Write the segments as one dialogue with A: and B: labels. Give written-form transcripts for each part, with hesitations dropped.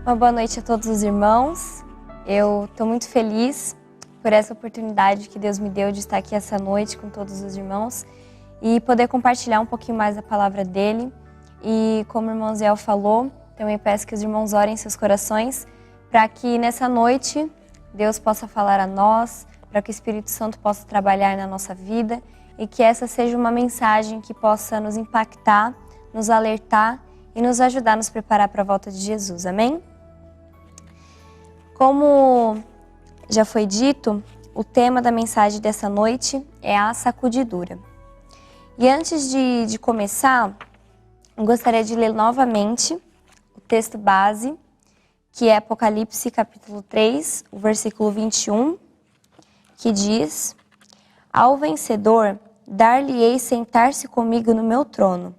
A: Uma boa noite a todos os irmãos. Eu estou muito feliz por essa oportunidade que Deus me deu de estar aqui essa noite com todos os irmãos e poder compartilhar um pouquinho mais a palavra dele. E como o irmão Zé falou, também peço que os irmãos orem em seus corações para que nessa noite Deus possa falar a nós, para que o Espírito Santo possa trabalhar na nossa vida e que essa seja uma mensagem que possa nos impactar, nos alertar e nos ajudar a nos preparar para a volta de Jesus. Amém? Como já foi dito, o tema da mensagem dessa noite é a sacudidura. E antes de começar, eu gostaria de ler novamente o texto base, que é Apocalipse capítulo 3, o versículo 21, que diz: Ao vencedor dar-lhe-ei sentar-se comigo no meu trono,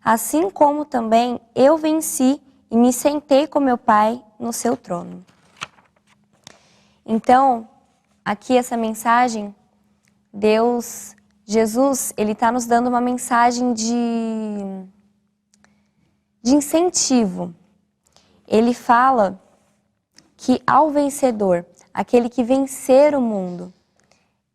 A: assim como também eu venci e me sentei com meu Pai no seu trono. Então, aqui essa mensagem, Jesus, ele está nos dando uma mensagem de incentivo. Ele fala que ao vencedor, aquele que vencer o mundo,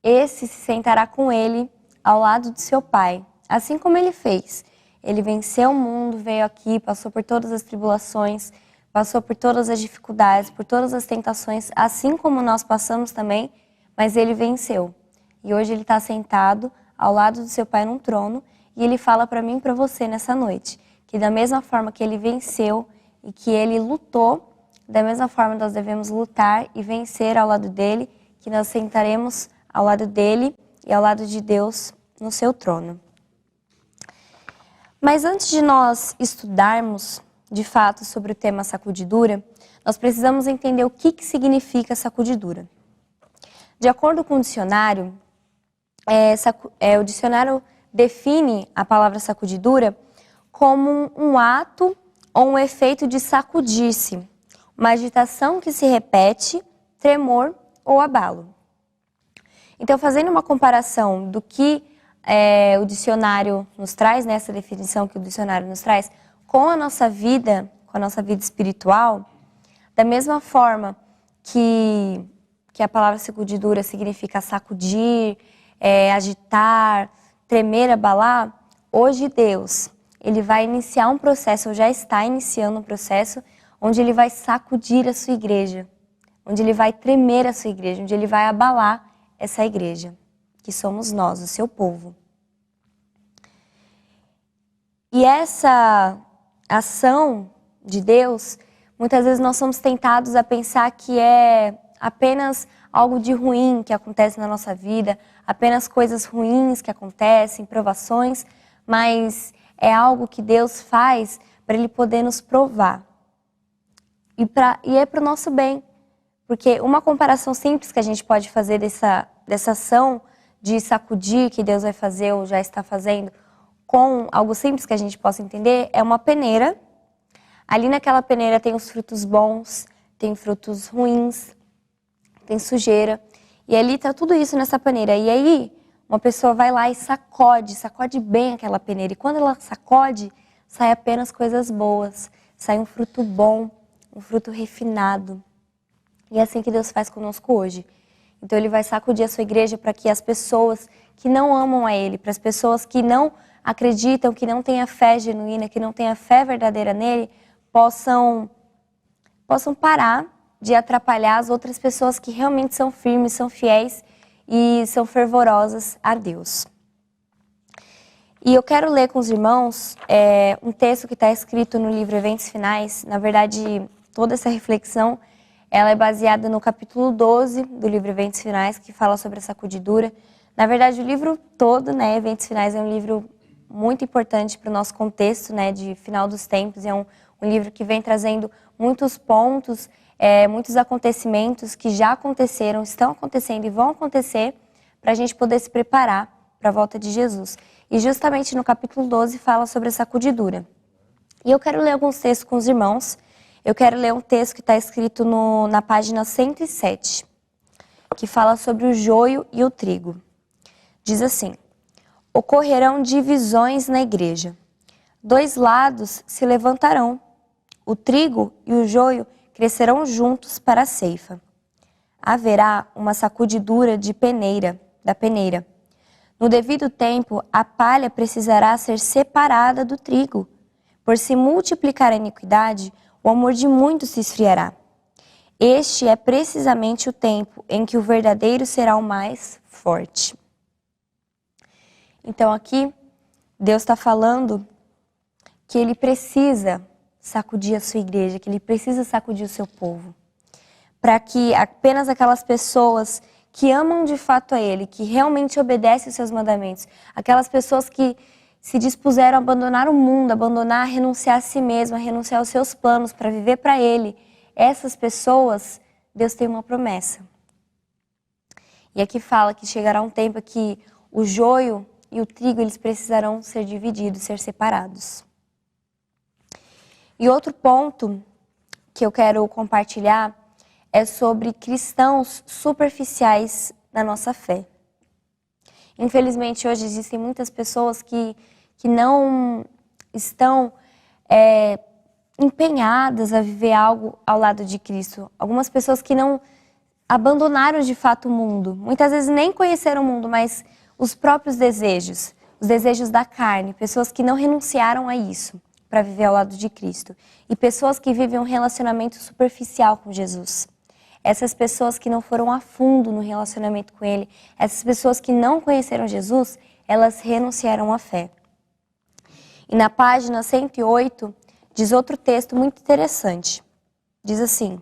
A: esse se sentará com ele ao lado do seu Pai, assim como ele fez. Ele venceu o mundo, veio aqui, passou por todas as tribulações, passou por todas as dificuldades, por todas as tentações, assim como nós passamos também, mas ele venceu. E hoje ele está sentado ao lado do seu Pai num trono e ele fala para mim e para você nessa noite, que da mesma forma que ele venceu e que ele lutou, da mesma forma nós devemos lutar e vencer ao lado dele, que nós sentaremos ao lado dele e ao lado de Deus no seu trono. Mas antes de nós estudarmos de fato sobre o tema sacudidura, nós precisamos entender o que significa sacudidura. De acordo com o dicionário, o dicionário define a palavra sacudidura como um ato ou um efeito de sacudir-se, uma agitação que se repete, tremor ou abalo. Então, fazendo uma comparação do que o dicionário nos traz, nessa definição que o dicionário nos traz, com a nossa vida espiritual, da mesma forma que a palavra sacudidura significa sacudir, agitar, tremer, abalar, hoje Deus, ele vai iniciar um processo, ou já está iniciando um processo, onde ele vai sacudir a sua igreja, onde ele vai tremer a sua igreja, onde ele vai abalar essa igreja, que somos nós, o seu povo. E essa ação de Deus, muitas vezes nós somos tentados a pensar que é apenas algo de ruim que acontece na nossa vida, apenas coisas ruins que acontecem, provações, mas é algo que Deus faz para Ele poder nos provar. E é para o nosso bem, porque uma comparação simples que a gente pode fazer dessa ação de sacudir que Deus vai fazer ou já está fazendo, com algo simples que a gente possa entender, é uma peneira. Ali naquela peneira tem os frutos bons, tem frutos ruins, tem sujeira. E ali está tudo isso nessa peneira. E aí, uma pessoa vai lá e sacode bem aquela peneira. E quando ela sacode, sai apenas coisas boas. Sai um fruto bom, um fruto refinado. E é assim que Deus faz conosco hoje. Então Ele vai sacudir a sua igreja para que as pessoas que não amam a Ele, para as pessoas que não acreditam, que não têm a fé genuína, que não têm a fé verdadeira nele, possam parar de atrapalhar as outras pessoas que realmente são firmes, são fiéis e são fervorosas a Deus. E eu quero ler com os irmãos um texto que está escrito no livro Eventos Finais. Na verdade, toda essa reflexão ela é baseada no capítulo 12 do livro Eventos Finais, que fala sobre a sacudidura. Na verdade, o livro todo, Eventos Finais, é um livro muito importante para o nosso contexto, de final dos tempos. É um livro que vem trazendo muitos pontos, muitos acontecimentos que já aconteceram, estão acontecendo e vão acontecer para a gente poder se preparar para a volta de Jesus. E justamente no capítulo 12 fala sobre a sacudidura. E eu quero ler alguns textos com os irmãos. Eu quero ler um texto que está escrito na página 107, que fala sobre o joio e o trigo. Diz assim: ocorrerão divisões na igreja. 2 lados se levantarão, o trigo e o joio crescerão juntos para a ceifa. Haverá uma sacudidura da peneira. No devido tempo, a palha precisará ser separada do trigo. Por se multiplicar a iniquidade, o amor de muitos se esfriará. Este é precisamente o tempo em que o verdadeiro será o mais forte. Então aqui, Deus está falando que Ele precisa sacudir a sua igreja, que Ele precisa sacudir o seu povo. Para que apenas aquelas pessoas que amam de fato a Ele, que realmente obedecem os seus mandamentos, aquelas pessoas que se dispuseram a abandonar o mundo, abandonar, a renunciar a si mesmo, a renunciar aos seus planos para viver para Ele, essas pessoas, Deus tem uma promessa. E aqui fala que chegará um tempo que o joio e o trigo, eles precisarão ser divididos, ser separados. E outro ponto que eu quero compartilhar é sobre cristãos superficiais na nossa fé. Infelizmente, hoje existem muitas pessoas que não estão empenhadas a viver algo ao lado de Cristo. Algumas pessoas que não abandonaram de fato o mundo. Muitas vezes nem conheceram o mundo, mas os próprios desejos, os desejos da carne. Pessoas que não renunciaram a isso para viver ao lado de Cristo. E pessoas que vivem um relacionamento superficial com Jesus. Essas pessoas que não foram a fundo no relacionamento com Ele, essas pessoas que não conheceram Jesus, elas renunciaram à fé. E na página 108, diz outro texto muito interessante. Diz assim: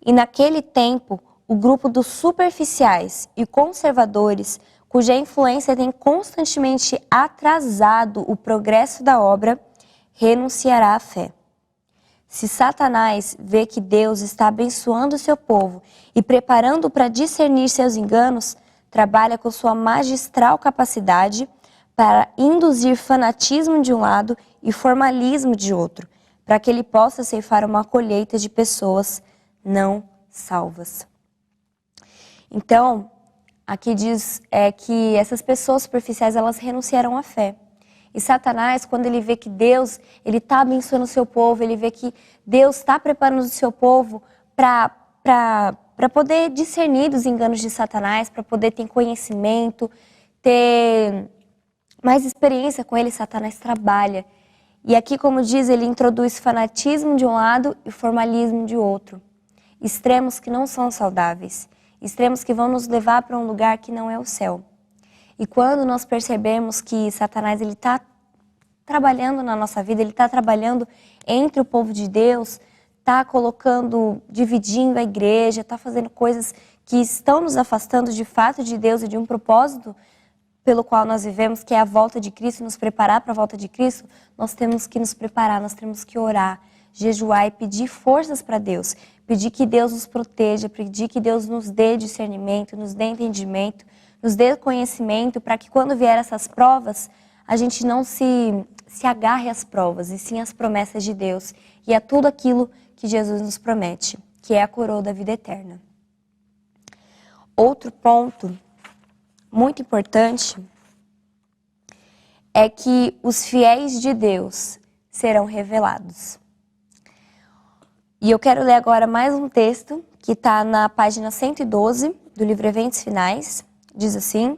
A: e naquele tempo, o grupo dos superficiais e conservadores, cuja influência tem constantemente atrasado o progresso da obra, renunciará à fé. Se Satanás vê que Deus está abençoando o seu povo e preparando-o para discernir seus enganos, trabalha com sua magistral capacidade para induzir fanatismo de um lado e formalismo de outro, para que ele possa ceifar uma colheita de pessoas não salvas. Então, aqui diz que essas pessoas superficiais, elas renunciaram à fé. E Satanás, quando ele vê que Deus, ele está abençoando o seu povo, ele vê que Deus está preparando o seu povo para poder discernir dos enganos de Satanás, para poder ter conhecimento, ter mais experiência com ele, Satanás trabalha. E aqui, como diz, ele introduz fanatismo de um lado e formalismo de outro. Extremos que não são saudáveis, extremos que vão nos levar para um lugar que não é o céu. E quando nós percebemos que Satanás está trabalhando na nossa vida, ele está trabalhando entre o povo de Deus, está dividindo a igreja, está fazendo coisas que estão nos afastando de fato de Deus e de um propósito pelo qual nós vivemos, que é a volta de Cristo, nos preparar para a volta de Cristo, nós temos que nos preparar, nós temos que orar, jejuar e pedir forças para Deus, pedir que Deus nos proteja, pedir que Deus nos dê discernimento, nos dê entendimento, nos dê conhecimento, para que quando vier essas provas, a gente não se agarre às provas, e sim às promessas de Deus, e a tudo aquilo que Jesus nos promete, que é a coroa da vida eterna. Outro ponto muito importante é que os fiéis de Deus serão revelados. E eu quero ler agora mais um texto que está na página 112 do livro Eventos Finais. Diz assim: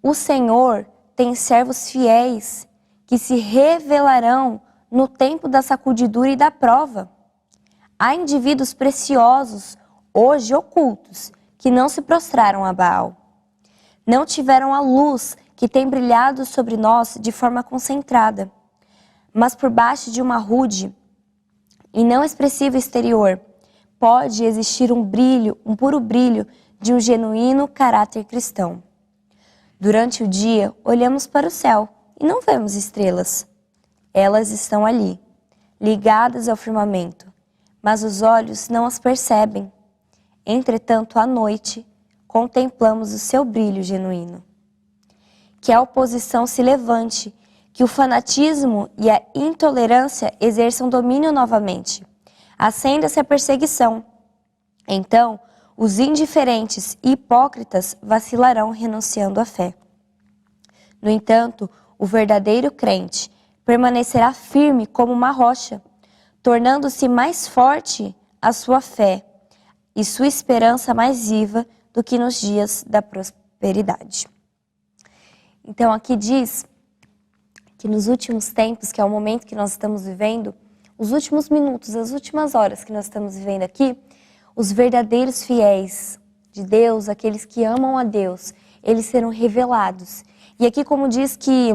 A: o Senhor tem servos fiéis que se revelarão no tempo da sacudidura e da prova. Há indivíduos preciosos, hoje ocultos, que não se prostraram a Baal. Não tiveram a luz que tem brilhado sobre nós de forma concentrada, mas por baixo de uma rude e não expressivo exterior, pode existir um brilho, um puro brilho de um genuíno caráter cristão. Durante o dia, olhamos para o céu e não vemos estrelas. Elas estão ali, ligadas ao firmamento, mas os olhos não as percebem. Entretanto, à noite, contemplamos o seu brilho genuíno. Que a oposição se levante, que o fanatismo e a intolerância exerçam domínio novamente. Acenda-se a perseguição. Então, os indiferentes e hipócritas vacilarão renunciando à fé. No entanto, o verdadeiro crente permanecerá firme como uma rocha, tornando-se mais forte a sua fé e sua esperança mais viva do que nos dias da prosperidade. Então aqui diz que nos últimos tempos, que é o momento que nós estamos vivendo, os últimos minutos, as últimas horas que nós estamos vivendo aqui, os verdadeiros fiéis de Deus, aqueles que amam a Deus, eles serão revelados. E aqui como diz que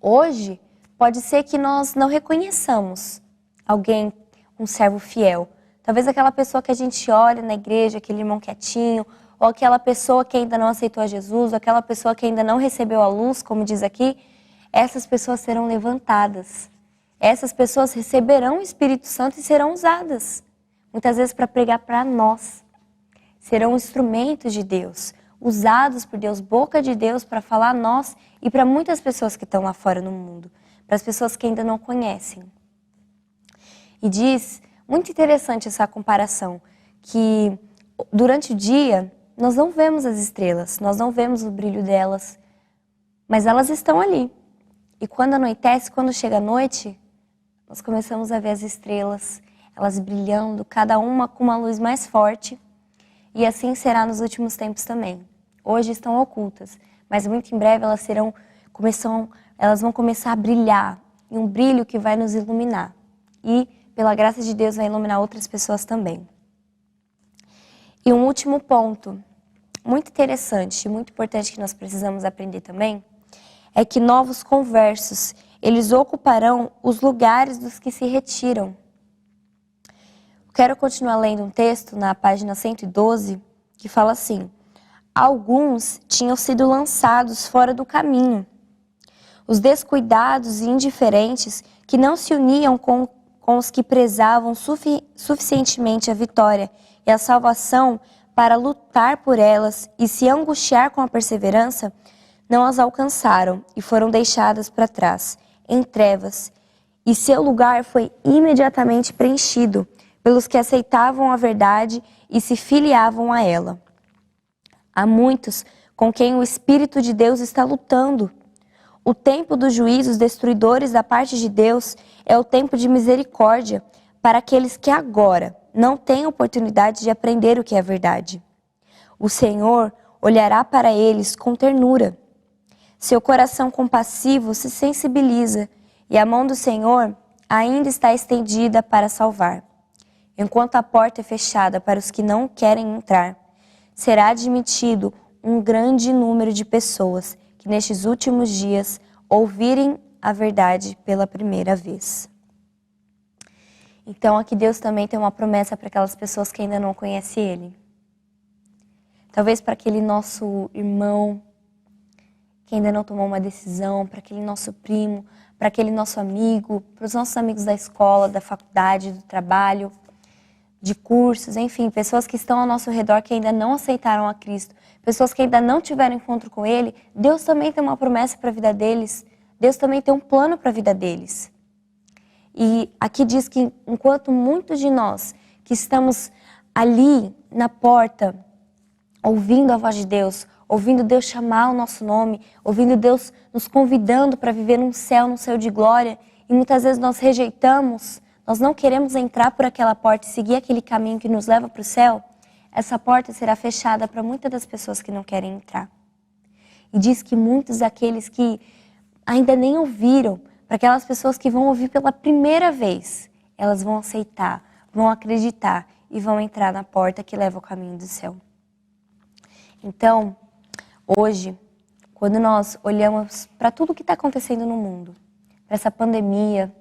A: hoje pode ser que nós não reconheçamos alguém, um servo fiel. Talvez aquela pessoa que a gente olha na igreja, aquele irmão quietinho, ou aquela pessoa que ainda não aceitou a Jesus, ou aquela pessoa que ainda não recebeu a luz, como diz aqui, essas pessoas serão levantadas. Essas pessoas receberão o Espírito Santo e serão usadas, muitas vezes para pregar para nós. Serão instrumentos de Deus, usados por Deus, boca de Deus para falar a nós e para muitas pessoas que estão lá fora no mundo, para as pessoas que ainda não conhecem. E diz, muito interessante essa comparação, que durante o dia nós não vemos as estrelas, nós não vemos o brilho delas, mas elas estão ali. E quando anoitece, quando chega a noite, nós começamos a ver as estrelas, elas brilhando, cada uma com uma luz mais forte. E assim será nos últimos tempos também. Hoje estão ocultas, mas muito em breve elas vão começar a brilhar, e um brilho que vai nos iluminar. E, pela graça de Deus, vai iluminar outras pessoas também. E um último ponto, muito interessante e muito importante que nós precisamos aprender também, é que novos conversos, eles ocuparão os lugares dos que se retiram. Quero continuar lendo um texto na página 112, que fala assim: alguns tinham sido lançados fora do caminho. Os descuidados e indiferentes que não se uniam com os que prezavam suficientemente a vitória e a salvação para lutar por elas e se angustiar com a perseverança, não as alcançaram e foram deixadas para trás, em trevas, e seu lugar foi imediatamente preenchido pelos que aceitavam a verdade e se filiavam a ela. Há muitos com quem o Espírito de Deus está lutando. O tempo dos juízos destruidores da parte de Deus é o tempo de misericórdia para aqueles que agora não têm oportunidade de aprender o que é verdade. O Senhor olhará para eles com ternura. Seu coração compassivo se sensibiliza e a mão do Senhor ainda está estendida para salvar. Enquanto a porta é fechada para os que não querem entrar, será admitido um grande número de pessoas que nestes últimos dias ouvirem a verdade pela primeira vez. Então aqui Deus também tem uma promessa para aquelas pessoas que ainda não conhecem Ele. Talvez para aquele nosso irmão que ainda não tomou uma decisão, para aquele nosso primo, para aquele nosso amigo, para os nossos amigos da escola, da faculdade, do trabalho, de cursos, enfim, pessoas que estão ao nosso redor que ainda não aceitaram a Cristo, pessoas que ainda não tiveram encontro com Ele. Deus também tem uma promessa para a vida deles, Deus também tem um plano para a vida deles. E aqui diz que enquanto muitos de nós que estamos ali na porta, ouvindo a voz de Deus, ouvindo Deus chamar o nosso nome, ouvindo Deus nos convidando para viver num céu de glória, e muitas vezes nós rejeitamos, nós não queremos entrar por aquela porta e seguir aquele caminho que nos leva para o céu, essa porta será fechada para muitas das pessoas que não querem entrar. E diz que muitos daqueles que ainda nem ouviram, para aquelas pessoas que vão ouvir pela primeira vez, elas vão aceitar, vão acreditar e vão entrar na porta que leva ao caminho do céu. Então, hoje, quando nós olhamos para tudo o que está acontecendo no mundo, para essa pandemia,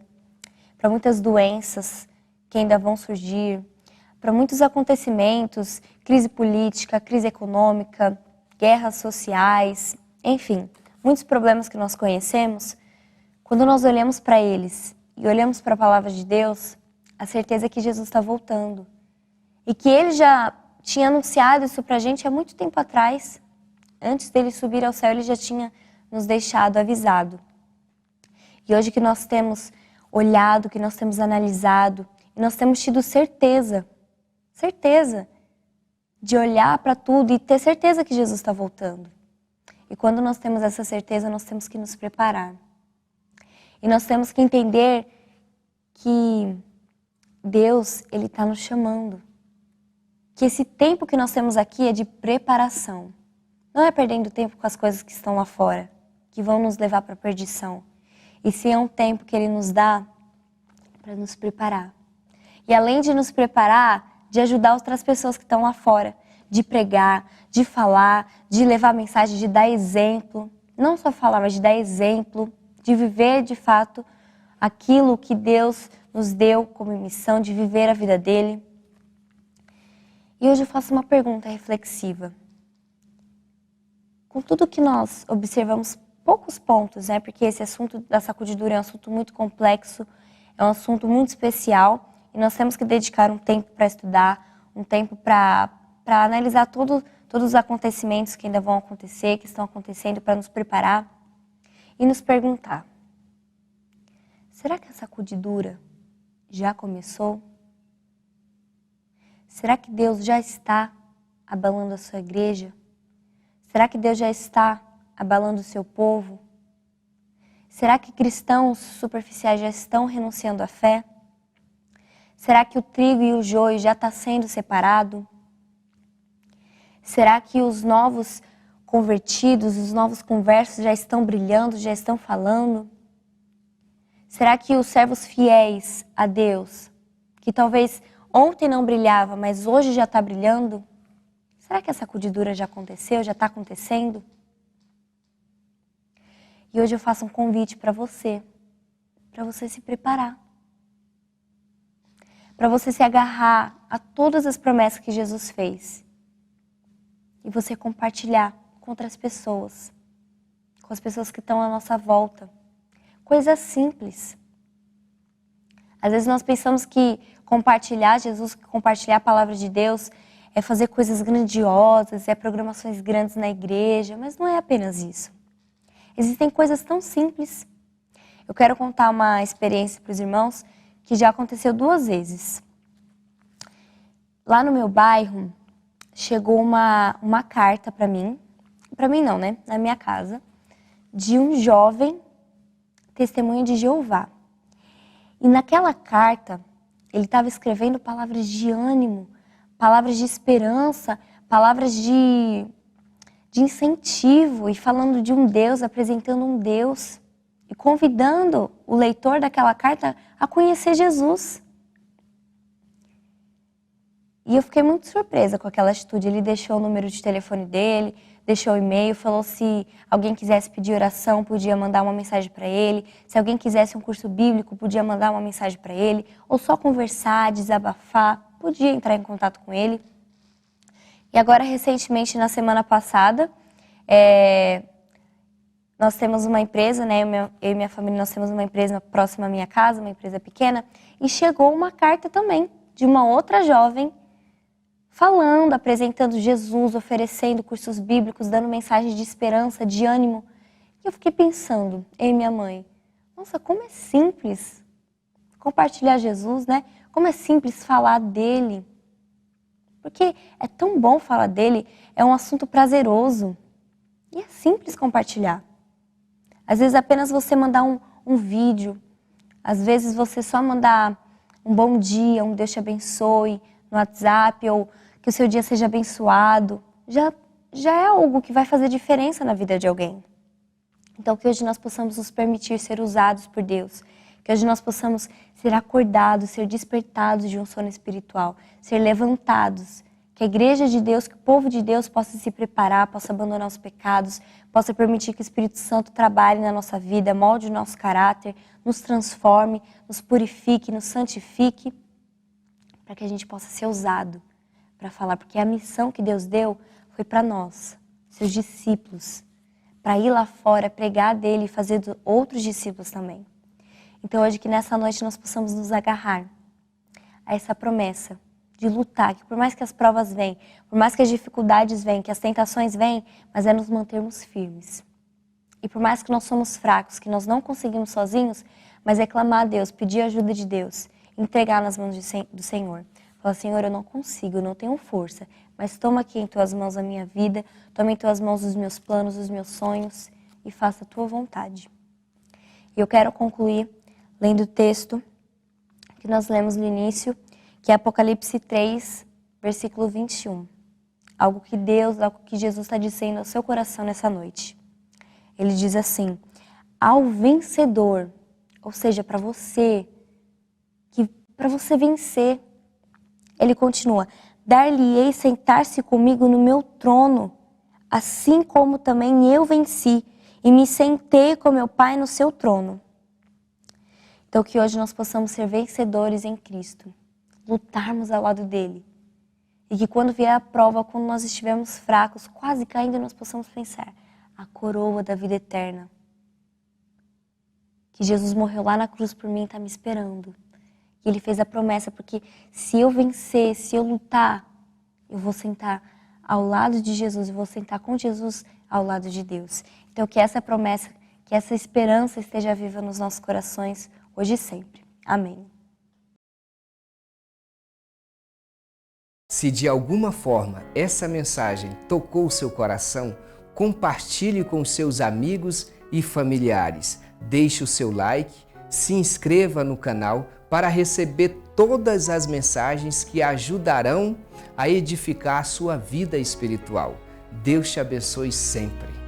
A: para muitas doenças que ainda vão surgir, para muitos acontecimentos, crise política, crise econômica, guerras sociais, enfim, muitos problemas que nós conhecemos, quando nós olhamos para eles e olhamos para a palavra de Deus, a certeza é que Jesus está voltando. E que Ele já tinha anunciado isso para a gente há muito tempo atrás. Antes dele subir ao céu, Ele já tinha nos deixado avisado. E hoje que nós temos olhado, que nós temos analisado, e nós temos tido certeza de olhar para tudo e ter certeza que Jesus está voltando. E quando nós temos essa certeza, nós temos que nos preparar. E nós temos que entender que Deus, Ele está nos chamando. Que esse tempo que nós temos aqui é de preparação. Não é perdendo tempo com as coisas que estão lá fora, que vão nos levar para a perdição. E sim é um tempo que Ele nos dá para nos preparar. E além de nos preparar, de ajudar outras pessoas que estão lá fora, de pregar, de falar, de levar mensagem, de dar exemplo. Não só falar, mas de dar exemplo, de viver de fato aquilo que Deus nos deu como missão, de viver a vida dele. E hoje eu faço uma pergunta reflexiva. Com tudo que nós observamos, poucos pontos, né? Porque esse assunto da sacudidura é um assunto muito complexo, é um assunto muito especial e nós temos que dedicar um tempo para estudar, um tempo para analisar todos os acontecimentos que ainda vão acontecer, que estão acontecendo, para nos preparar e nos perguntar: será que a sacudidura já começou? Será que Deus já está abalando a sua igreja? Será que Deus já está abalando o seu povo? Será que cristãos superficiais já estão renunciando à fé? Será que o trigo e o joio já está sendo separado? Será que os novos convertidos, os novos conversos já estão brilhando, já estão falando? Será que os servos fiéis a Deus, que talvez ontem não brilhava, mas hoje já está brilhando? Será que essa sacudidura já aconteceu, já está acontecendo? E hoje eu faço um convite para você se preparar. Para você se agarrar a todas as promessas que Jesus fez. E você compartilhar com outras pessoas, com as pessoas que estão à nossa volta. Coisas simples. Às vezes nós pensamos que compartilhar Jesus, compartilhar a palavra de Deus é fazer coisas grandiosas, é programações grandes na igreja, mas não é apenas isso. Existem coisas tão simples. Eu quero contar uma experiência para os irmãos que já aconteceu 2 vezes. Lá no meu bairro, chegou uma carta para mim não, né? Na minha casa, de um jovem testemunho de Jeová. E naquela carta, ele estava escrevendo palavras de ânimo, palavras de esperança, palavras de incentivo e falando de um Deus, apresentando um Deus e convidando o leitor daquela carta a conhecer Jesus. E eu fiquei muito surpresa com aquela atitude. Ele deixou o número de telefone dele, deixou o e-mail, falou se alguém quisesse pedir oração, podia mandar uma mensagem para ele. Se alguém quisesse um curso bíblico, podia mandar uma mensagem para ele. Ou só conversar, desabafar, podia entrar em contato com ele. E agora, recentemente, na semana passada, nós temos uma empresa, né? Eu e minha família, nós temos uma empresa próxima à minha casa, uma empresa pequena, e chegou uma carta também de uma outra jovem falando, apresentando Jesus, oferecendo cursos bíblicos, dando mensagens de esperança, de ânimo. E eu fiquei pensando, eu e minha mãe, nossa, como é simples compartilhar Jesus, né? Como é simples falar dele. Porque é tão bom falar dele, é um assunto prazeroso. E é simples compartilhar. Às vezes apenas você mandar um vídeo, às vezes você só mandar um bom dia, um Deus te abençoe no WhatsApp, ou que o seu dia seja abençoado, já é algo que vai fazer diferença na vida de alguém. Então que hoje nós possamos nos permitir ser usados por Deus, que hoje nós possamos ser acordados, ser despertados de um sono espiritual, ser levantados, que a igreja de Deus, que o povo de Deus possa se preparar, possa abandonar os pecados, possa permitir que o Espírito Santo trabalhe na nossa vida, molde o nosso caráter, nos transforme, nos purifique, nos santifique, para que a gente possa ser usado para falar, porque a missão que Deus deu foi para nós, seus discípulos, para ir lá fora, pregar dele e fazer outros discípulos também. Então hoje que nessa noite nós possamos nos agarrar a essa promessa de lutar, que por mais que as provas venham, por mais que as dificuldades venham, que as tentações venham, mas é nos mantermos firmes. E por mais que nós somos fracos, que nós não conseguimos sozinhos, mas é clamar a Deus, pedir a ajuda de Deus, entregar nas mãos do Senhor. Falar, Senhor, eu não consigo, eu não tenho força, mas toma aqui em tuas mãos a minha vida, toma em tuas mãos os meus planos, os meus sonhos e faça a tua vontade. E eu quero concluir lendo o texto que nós lemos no início, que é Apocalipse 3, versículo 21. Algo que Jesus está dizendo ao seu coração nessa noite. Ele diz assim: ao vencedor, ou seja, para você vencer, ele continua: dar-lhe-ei sentar-se comigo no meu trono, assim como também eu venci e me sentei com meu Pai no seu trono. Então que hoje nós possamos ser vencedores em Cristo, lutarmos ao lado dele. E que quando vier a prova, quando nós estivermos fracos, quase caindo, nós possamos pensar: a coroa da vida eterna. Que Jesus morreu lá na cruz por mim e está me esperando. Que ele fez a promessa, porque se eu vencer, se eu lutar, eu vou sentar ao lado de Jesus, eu vou sentar com Jesus ao lado de Deus. Então que essa promessa, que essa esperança esteja viva nos nossos corações, hoje e sempre. Amém.
B: Se de alguma forma essa mensagem tocou o seu coração, compartilhe com seus amigos e familiares. Deixe o seu like, se inscreva no canal para receber todas as mensagens que ajudarão a edificar a sua vida espiritual. Deus te abençoe sempre.